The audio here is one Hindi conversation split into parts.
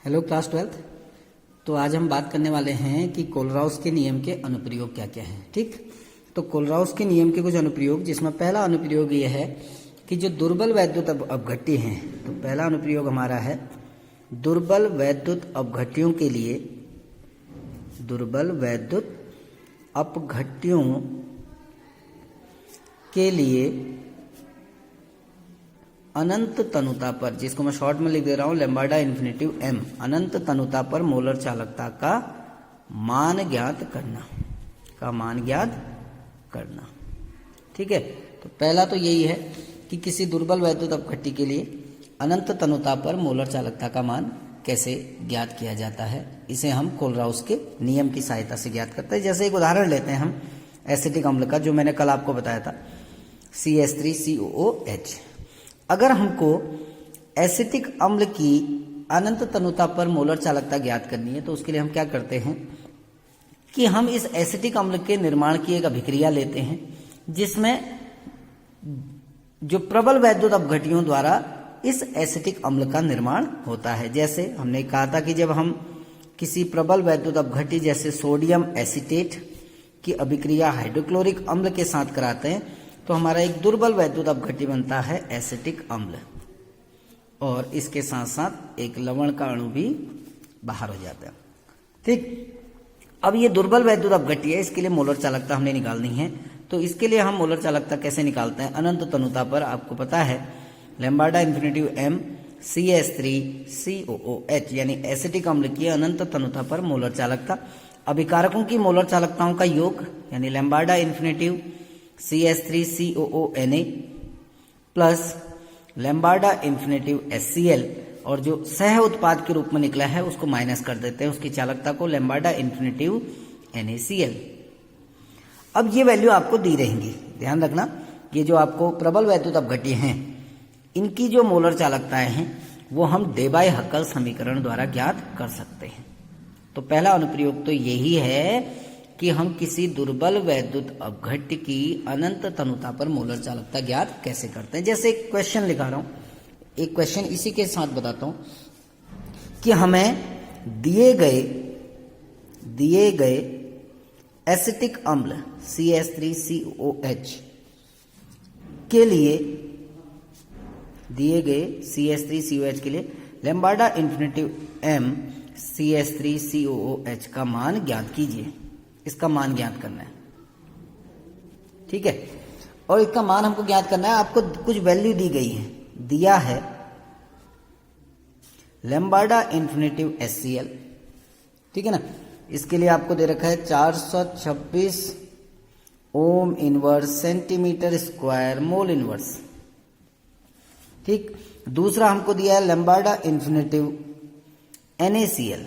Hello class 12th। तो आज हम बात करने वाले हैं कि कोलराउस के नियम के अनुप्रयोग क्या क्या हैं। ठीक, तो कोलराउस के नियम के कुछ अनुप्रयोग, जिसमें पहला अनुप्रयोग ये है कि जो दुर्बल वैद्युत अपघट्य हैं, तो पहला अनुप्रयोग हमारा है दुर्बल वैद्युत अपघट्यों के लिए, दुर्बल वैद्युत अपघट्यों के लिए अनंत तनुता पर, जिसको मैं शॉर्ट में लिख दे रहा हूं लैम्ब्डा इन्फिनिटिव m, अनंत तनुता पर मोलर चालकता का मान ज्ञात करना, ठीक है। तो पहला तो यही है कि किसी दुर्बल वैद्युत अपघट्य के लिए अनंत तनुता पर मोलर चालकता का मान कैसे ज्ञात किया जाता है, इसे हम कोलराउस के नियम की सहायता से ज्ञात करते हैं। जैसे एक उदाहरण लेते हैं हम एसिटिक अम्ल का, जो मैंने कल आपको बताया था, CH3COOH। अगर हमको एसिटिक अम्ल की अनंत तनुता पर मोलर चालकता ज्ञात करनी है, तो उसके लिए हम क्या करते हैं कि हम इस एसिटिक अम्ल के निर्माण की एक अभिक्रिया लेते हैं, जिसमें जो प्रबल वैद्युत अपघट्यों द्वारा इस एसिटिक अम्ल का निर्माण होता है। जैसे हमने कहा था कि जब हम किसी प्रबल वैद्युत अपघट्य जैसे सोडियम एसीटेट की अभिक्रिया हाइड्रोक्लोरिक अम्ल के साथ कराते हैं, तो हमारा एक दुर्बल वैद्युत अपघट्य बनता है एसिटिक अम्ल, और इसके साथ साथ एक लवण का अणु भी बाहर हो जाता है। ठीक, अब ये दुर्बल वैद्युत अपघट्य है, इसके लिए मोलर चालकता हमने निकालनी है। तो इसके लिए हम मोलर चालकता कैसे निकालते हैं? अनंत तनुता पर आपको पता है लैम्ब्डा इन्फिनिटिव m CH3COOH, यानी एसिटिक अम्ल की अनंत तनुता पर मोलर चालकता, अभिकारकों की मोलर चालकताओं का योग, यानी lambda infinitive CH3COONA plus lambda infinitive HCl, और जो सह उत्पाद के रूप में निकला है उसको माइनस कर देते हैं, उसकी चालकता को लैम्ब्डा इन्फिनिटिव NaCl। अब ये वैल्यू आपको दी रहेंगी, ध्यान रखना, ये जो आपको प्रबल वैद्युत अपघट्य हैं, इनकी जो मोलर चालकताएं हैं वो हम डेबाय-हक्कल समीकरण द्वारा ज्ञात कर सकते हैं। तो पहला अनुप्रयोग तो यही है कि हम किसी दुर्बल वैद्युत अपघट्य की अनंत तनुता पर मोलर चालकता ज्ञात कैसे करते हैं। जैसे एक क्वेश्चन लिखा रहा हूं, एक क्वेश्चन इसी के साथ बताता हूं कि हमें दिए गए एसिटिक अम्ल CH3COOH के लिए, दिए गए CH3COOH के लिए लैम्ब्डा इन्फिनिटिव m CH3COOH का मान ज्ञात कीजिए। इसका मान ज्ञात करना है, ठीक है। और इसका मान हमको ज्ञात करना है, आपको कुछ वैल्यू दी गई है, दिया है लैम्ब्डा इन्फिनिटिव HCl, ठीक है ना। इसके लिए आपको दे रखा है 426 ohm inverse centimetre square mole inverse, ठीक। दूसरा हमको दिया है lambda infinitive NaCl,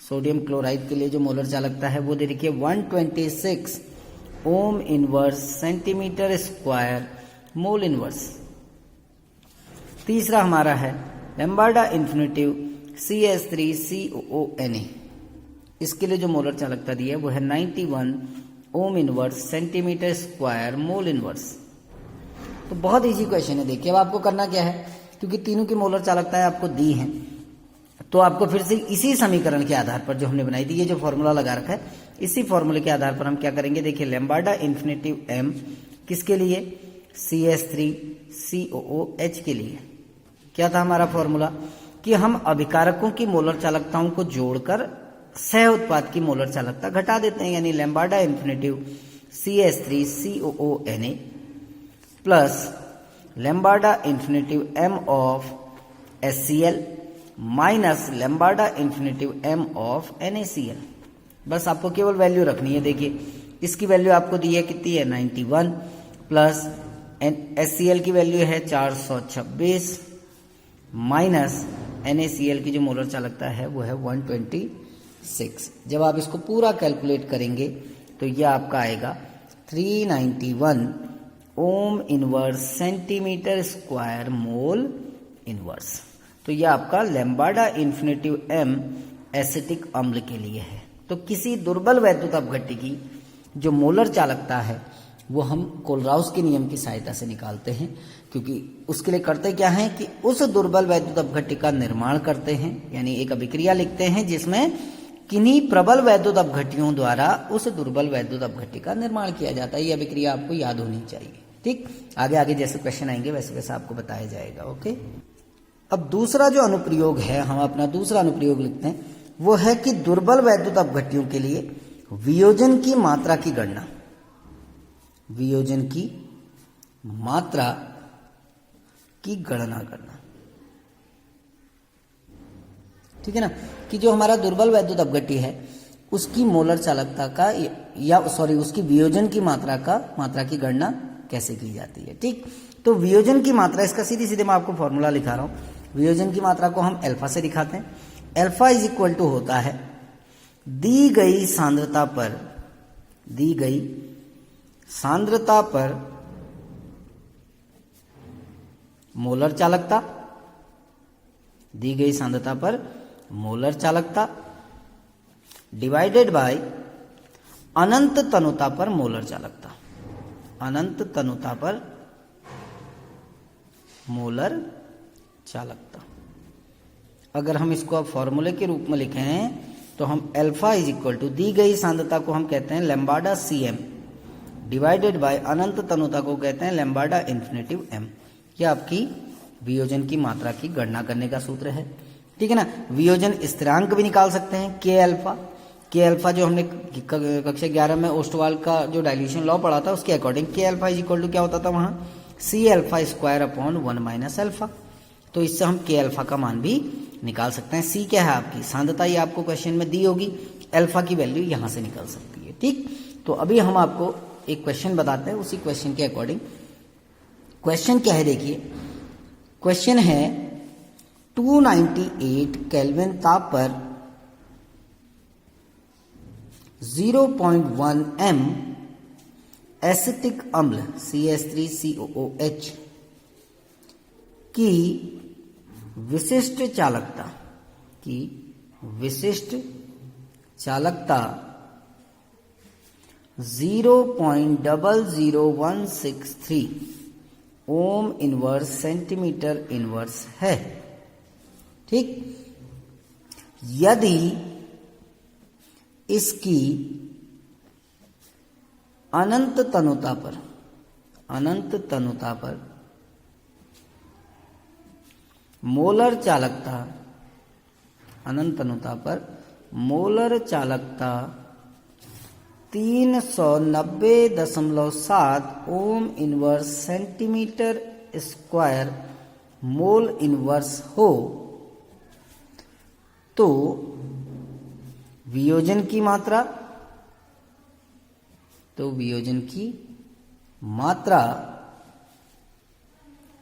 sodium chloride के लिए जो मोलर चालकता है वो दे रखिए 126 ohm inverse centimetre square mole inverse. तीसरा हमारा है लैम्ब्डा इन्फिनिटिव CH3COONA, इसके लिए जो मोलर चालकता दी है वो है 91 ohm inverse centimetre square mole inverse. तो बहुत इजी क्वेश्चन है। देखिए अब आपको करना क्या है, क्योंकि तीनों की मोलर चालकताएं आपको दी हैं, तो आपको फिर से इसी समीकरण के आधार पर जो हमने बनाई थी, ये जो फॉर्मूला लगा रखा है, इसी फॉर्मूले के आधार पर हम क्या करेंगे। देखिए लैम्ब्डा इन्फिनिटिव m किसके लिए? CH3COOH के लिए। क्या था हमारा फॉर्मूला कि हम अभिकारकों की मोलर चालकताओं को जोड़कर सह उत्पाद की मोलर चालकता घटा देते हैं, यानी lambda infinitive CH3COONA plus lambda infinitive m of HCl minus lambda infinitive m of NaCl। बस आपको केवल वैल्यू रखनी है। देखिए इसकी वैल्यू आपको दी है कितनी है, 91, प्लस HCl की वैल्यू है 426 माइनस NaCl की जो मोलर चालकता है वो है 126। जब आप इसको पूरा कैलकुलेट करेंगे तो यह आपका आएगा 391 ohm inverse centimetre square mole inverse. तो यह आपका लैम्ब्डा इन्फिनिटिव m एसिटिक अम्ल के लिए है। तो किसी दुर्बल वैद्युत अपघट्य की जो मोलर चालकता है वो हम कोलराउस के नियम की सहायता से निकालते हैं, क्योंकि उसके लिए करते क्या है कि उस दुर्बल वैद्युत अपघट्य का निर्माण करते हैं, यानी एक अभिक्रिया लिखते हैं जिसमें किन्हीं प्रबल वैद्युत अपघट्यों द्वारा उस दुर्बल वैद्युत अपघट्य का निर्माण किया जाता है। यह अभिक्रिया आपको याद होनी चाहिए। ठीक, आगे आगे जैसे क्वेश्चन आएंगे वैसे वैसे आपको बताया जाएगा। ओके, अब दूसरा जो अनुप्रयोग है, हम अपना दूसरा अनुप्रयोग लिखते हैं, वो है कि दुर्बल वैद्युत अपघट्यों के लिए वियोजन की मात्रा की गणना, वियोजन की मात्रा की गणना करना। ठीक है ना, कि जो हमारा दुर्बल वैद्युत अपघट्य है उसकी मोलर चालकता का उसकी वियोजन की मात्रा की गणना कैसे की जाती है। ठीक, तो वियोजन की मात्रा, इसका सीधे सीधे मैं आपको फॉर्मूला लिखा रहा हूं। वियोजन की मात्रा को हम अल्फा से दिखाते हैं। अल्फा इज इक्वल टू होता है दी गई सांद्रता पर मोलर चालकता, दी गई सांद्रता पर मोलर चालकता डिवाइडेड बाय अनंत तनुता पर मोलर चालकता, अनंत तनुता पर मोलर चालकता। अगर हम इसको अब फॉर्मूले के रूप में लिखें तो हम अल्फा इज इक्वल टू दी गई सांद्रता को हम कहते हैं लैम्बाडा CM डिवाइडेड बाय अनंत तनुता को कहते हैं लैम्बाडा इन्फिनिटिव M। यह आपकी वियोजन की मात्रा की गणना करने का सूत्र है। ठीक है ना, वियोजन स्थिरांक भी निकाल सकते हैं के अल्फा जो हमने कक्षा 11 में ओस्टवाल का जो डाइल्यूशन लॉ पढ़ा था उसके अकॉर्डिंग के अल्फा इज इक्वल टू क्या होता था वहां C alpha square upon 1 minus alpha. तो इससे हम के अल्फा का मान भी निकाल सकते हैं। C क्या है आपकी सांद्रता, ये आपको क्वेश्चन में दी होगी, अल्फा की वैल्यू यहां से निकल सकती है। ठीक, तो अभी हम आपको एक क्वेश्चन बताते हैं, उसी क्वेश्चन के अकॉर्डिंग। क्वेश्चन क्या है देखिए, क्वेश्चन है 298 केल्विन ताप पर 0.1 m एसिटिक अम्ल CH3COOH की विशिष्ट चालकता 0.00163 ओम इनवर्स सेंटीमीटर इनवर्स है। ठीक, यदि इसकी अनंत तनुता पर मोलर चालकता, अनंत तनुता पर मोलर चालकता 390.7 ohm inverse centimetre square mole inverse हो, तो वियोजन की मात्रा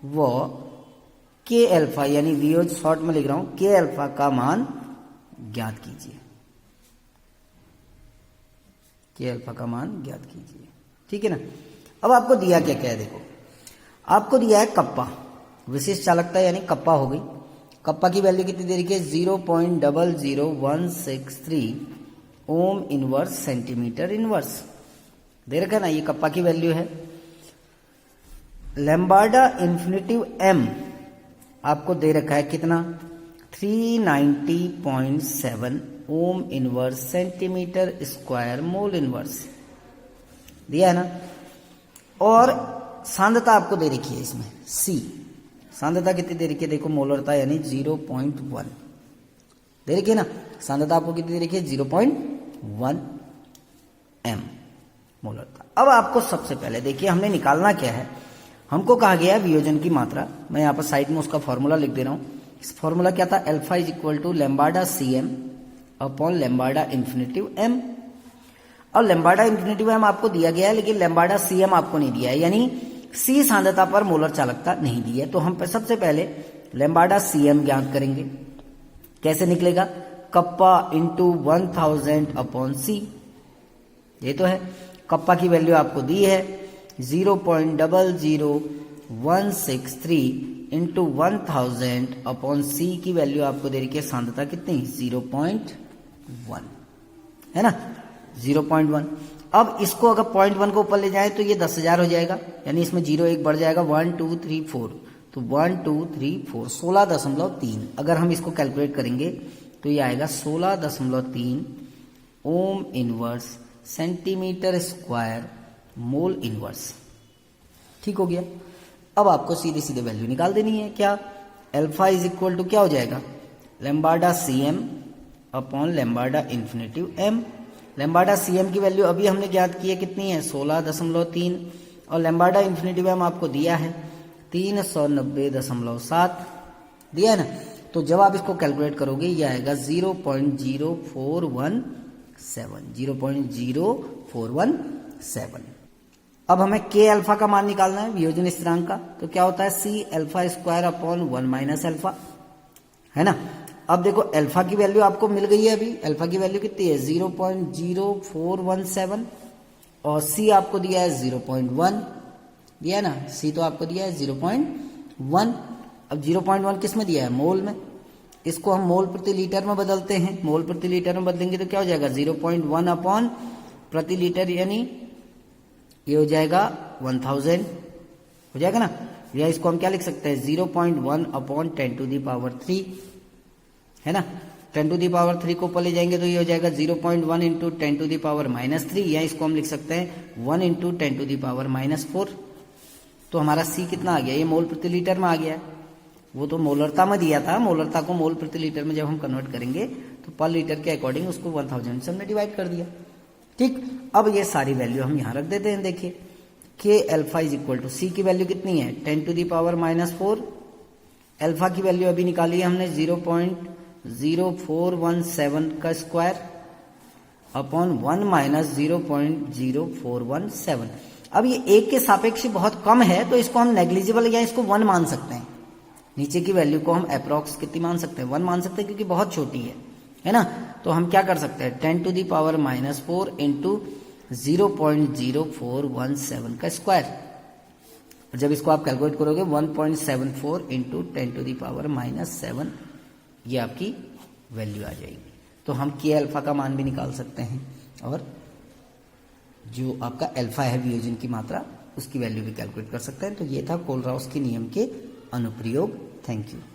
वो के अल्फा, यानी वियोज शॉर्ट में लिख रहा हूं, के अल्फा का मान ज्ञात कीजिए, के अल्फा का मान ज्ञात कीजिए। ठीक है ना, अब आपको दिया क्या क्या है, देखो आपको दिया है कप्पा, विशिष्ट चालकता यानी कप्पा हो गई। कप्पा की वैल्यू कितनी दे रखी है 0.00163 ओम इनवर्स सेंटीमीटर इनवर्स दे रखा है ना, ये कप्पा की वैल्यू है। लैम्बाडा इन्फिनिटिव M आपको दे रखा है कितना 390.7 ohm inverse centimetre square mole inverse दिया है ना, और सांद्रता आपको दे रखी है इसमें C, सांद्रता कितनी दे रखी है देखो, मोलरता यानी 0.1 दे रखी है ना, सांद्रता आपको कितनी दे रखी है 0.1 m मोलरता। अब आपको सबसे पहले देखिए हमने निकालना क्या है, हमको कहा गया है वियोजन की मात्रा। मैं यहाँ पर साइड में उसका फॉर्मूला लिख दे रहा हूँ। इस फॉर्मूला क्या था, alpha is equal to lambda CM upon lambda infinitive M। और लैम्बाडा इन्फिनिटिव M आपको दिया गया है, लेकिन लैम्बाडा CM आपको नहीं दिया है, यानी C सांद्रता पर मोलर चालकता नहीं दी है। तो हम सबसे पहले लैम्बाडा CM ज्ञात करेंगे। कैसे निकलेगा, कप्पा इंटू 1000 अपॉन C, ये तो है। कप्पा की वैल्यू आपको दी है 0.00163 इंटू 1000 अपॉन C की वैल्यू आपको दे रही है सांद्रता कितनी 0.1 है ना। 0.1। अब इसको अगर 0.1 को ऊपर ले जाए तो ये 10,000 हो जाएगा, यानी इसमें 0 1 बढ़ जाएगा, 1 2 3 4, तो 1 2 3 4 16.3। अगर हम इसको कैलकुलेट करेंगे तो ये आएगा 16.3 ohm inverse centimetre square mole inverse. ठीक हो गया। अब आपको सीधे सीधे वैल्यू निकाल देनी है। क्या? अल्फा इज इक्वल टू क्या हो जाएगा, lambda CM upon lambda infinitive M। Lambda CM की वैल्यू अभी हमने ज्ञात की है, कितनी है, 16.3, और लैम्बाडा इन्फिनेटिव M आपको दिया है 390.7 दिया है ना। तो जब आप इसको कैलकुलेट करोगे ये आएगा 0.0417। अब हमें K अल्फा का मान निकालना है, वियोजन स्थिरांक का। तो क्या होता है, C alpha square upon 1 minus alpha, है ना। अब देखो अल्फा की वैल्यू आपको मिल गई है, अभी अल्फा की वैल्यू कितनी है 0.0417, और C आपको दिया है 0.1 दिया है ना, C तो आपको दिया है 0.1। अब 0.1 किस में दिया है, मोल में। इसको हम मोल प्रति लीटर में बदलते हैं, मोल प्रति लीटर में बदलेंगे तो क्या हो जाएगा 0.1 अपॉन प्रति लीटर, यानी ये हो जाएगा 1000 हो जाएगा ना। या इसको हम क्या लिख सकते हैं 0.1 अपॉन 10⁻3, है ना। 10⁻3 को ऊपर ले जाएंगे तो ये हो जाएगा 0.1 इंटू 10⁻−3, या इसको हम लिख सकते हैं 1 इंटू 10⁻⁻4। तो हमारा C कितना आ गया, ये मोल प्रति लीटर में आ गया है। वो तो मोलरता में दिया था, मोलरता को मोल प्रति लीटर में जब हम कन्वर्ट करेंगे तो पर लीटर के अकॉर्डिंग उसको 1000 से हमने डिवाइड कर दिया। ठीक, अब ये सारी वैल्यू हम यहां रख देते हैं। देखिए K alpha is equal to, C की वैल्यू कितनी है 10⁻⁻4, अल्फा की वैल्यू अभी निकाली है हमने 0.0417 का स्क्वायर अपॉन 1 माइनस 0.0417। अब ये 1 के सापेक्ष बहुत कम है तो इसको हम नेग्लिजिबल या इसको 1 मान सकते हैं। नीचे की वैल्यू को हम अप्रॉक्स कितनी मान सकते हैं, 1 मान सकते हैं, क्योंकि बहुत छोटी है ना। तो हम क्या कर सकते हैं 10⁻⁻4 इंटू 0.0417 का स्क्वायर। जब इसको आप कैलकुलेट करोगे 1.74 इंटू 10⁻⁻7, ये आपकी वैल्यू आ जाएगी। तो हम K अल्फा का मान भी निकाल सकते हैं, और जो आपका अल्फा है वियोजन की मात्रा, उसकी वैल्यू भी कैलकुलेट कर सकते हैं। तो ये था कोलराउस्की नियम के अनुप्रयोग। Thank you.